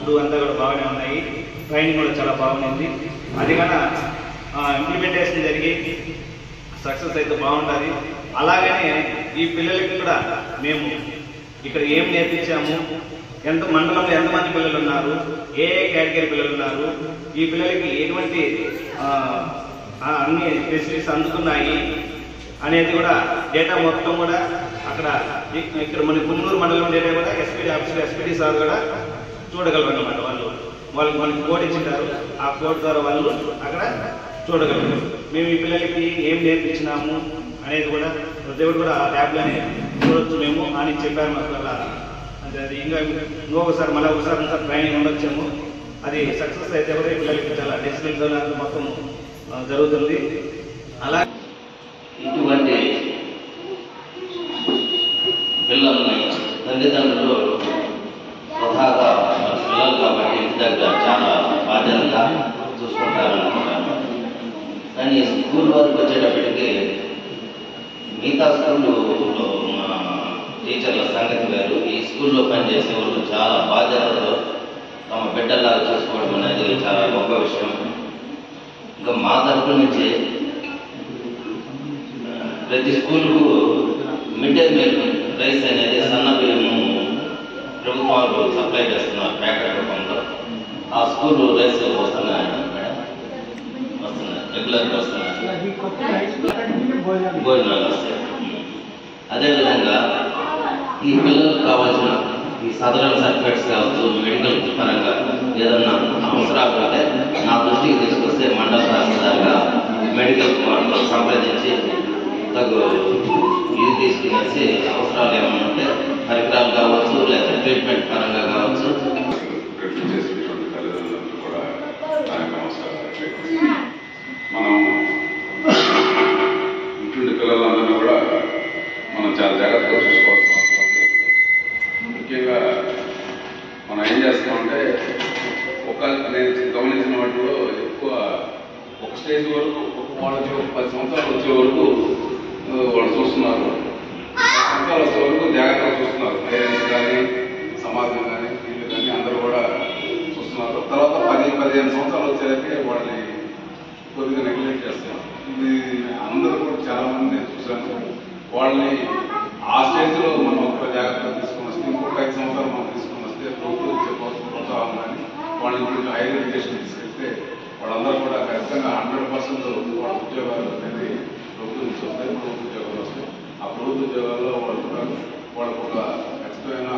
Food అంతా కూడా బాగానే ఉన్నాయి. ట్రైనింగ్ కూడా చాలా బాగుంది. అది కన్నా ఇంప్లిమెంటేషన్ జరిగి సక్సెస్ అయితే బాగుంటుంది. అలాగనే ఈ పిల్లలకి కూడా మేము ఇక్కడ ఏం నేర్పించాము, ఎంత మండలంలో ఎంతమంది పిల్లలు ఉన్నారు, ఏ కేటగిరీ పిల్లలు ఉన్నారు, ఈ పిల్లలకి ఎటువంటి అన్ని ఫెసిలిటీస్ అందుతున్నాయి అనేది కూడా డేటా మొత్తం కూడా అక్కడ ఇక్కడ మన గున్నూరు మండలం డేటా కూడా ఎస్పీడీ ఆఫీసర్ ఎస్పీడీ సార్ కూడా చూడగలరు అన్నమాట. వాళ్ళు మనకి కోడ్ ఇచ్చింటారు. ఆ కోడ్ ద్వారా వాళ్ళు అక్కడ చూడగలరు. మేము ఈ పిల్లలకి ఏం నేర్పించినాము అనేది కూడా ప్రతి ఒక్కరు కూడా ఆ ట్యాబ్లోనే చూడొచ్చు మేము అని చెప్పారు మాకు. అలా అది ఇంకా ఇంకొకసారి మళ్ళీ ఒకసారి ట్రైనింగ్ ఉండొచ్చాము. అది సక్సెస్ అయితే కూడా ఈ పిల్లలకి చాలా డిసిప్లిన్ మొత్తం జరుగుతుంది. అలా ఇటువంటి పిల్లల్ని తల్లిదండ్రులు స్వతహాగా పిల్లలు కాబట్టి ఇంటి దగ్గర చాలా బాధ్యతగా చూసుకుంటారనుకుంటాను. కానీ స్కూల్ వరకు వచ్చేటప్పటికి మిగతా స్కూల్లో టీచర్ల సంగతి వేరు. ఈ స్కూల్లో పనిచేసే వాళ్ళు చాలా బాధ్యతతో తమ బిడ్డల్లాగా చూసుకోవడం అనేది చాలా గొప్ప విషయం. ఇంకా మా తరఫు నుంచి ప్రతి స్కూల్కు మిడ్ డే మీల్ రైస్ అనేది సన్న బియ్యము ప్రభుత్వాలు సప్లై చేస్తున్నారు ప్యాకెట్ రూపంలో. ఆ స్కూల్ రైస్ వస్తున్నాయి మేడం, వస్తున్నాయి, రెగ్యులర్గా వస్తున్నాయి, భోజనాలు వస్తాయి. అదేవిధంగా ఈ పిల్లలకు కావాల్సిన ఈ సదరన్ సర్టిఫికేట్స్ కావచ్చు, మెడికల్ పరంగా ఏదన్నా అవసరాలు ఉంటే నా దృష్టికి తీసుకొస్తే మండల తహసీల్దార్గా మెడికల్ వాళ్ళతో సంప్రదించి తగు ఇది తీసుకునేసి అవసరాలు ఏమైనా ఉంటే పరికరాలు కావచ్చు, లేదా ట్రీట్మెంట్ పరంగా కావచ్చు. మనం ఇంటి పిల్లలందరినీ కూడా మనం చాలా జాగ్రత్తగా చూసుకోవాల్సిన అవసరం ఉంది. ముఖ్యంగా మనం ఏం చేస్తామంటే నేను గమనించిన వాటిలో ఎక్కువ ఒక స్టేజ్ వరకు వాళ్ళకి 10 సంవత్సరాలు వచ్చే వరకు వాళ్ళు చూస్తున్నారు. 10 సంవత్సరాలు వచ్చే వరకు జాగ్రత్తగా చూస్తున్నారు. పేరెంట్స్ కానీ, సమాజం కానీ, వీళ్ళు కానీ అందరూ కూడా చూస్తున్నారు. తర్వాత 10-15 సంవత్సరాలు వచ్చేసరికి వాళ్ళని కొద్దిగా నెగ్లెక్ట్ చేస్తున్నారు. ఇది అందరూ కూడా చాలా మంది నేను చూశాను. వాళ్ళని ఆ స్టేజ్లో మనం ఒక జాగ్రత్తగా తీసుకుని వస్తే ఇంకొక 5 సంవత్సరాలు మనం తీసుకుని వస్తే ప్రభుత్వం ఇచ్చే ప్రోత్సాహం కానీ వాళ్ళని ఇంకొక హైయర్ ఎడ్యుకేషన్ తీసుకెళ్తే వాళ్ళందరూ కూడా ఖచ్చితంగా 100% వాళ్ళ ఉద్యోగాలు అనేది ప్రభుత్వం నుంచి వస్తాయి. ప్రభుత్వ ఉద్యోగాలు వస్తాయి. ఆ ప్రభుత్వ ఉద్యోగాల్లో వాళ్ళకు ఒక ఖచ్చితమైన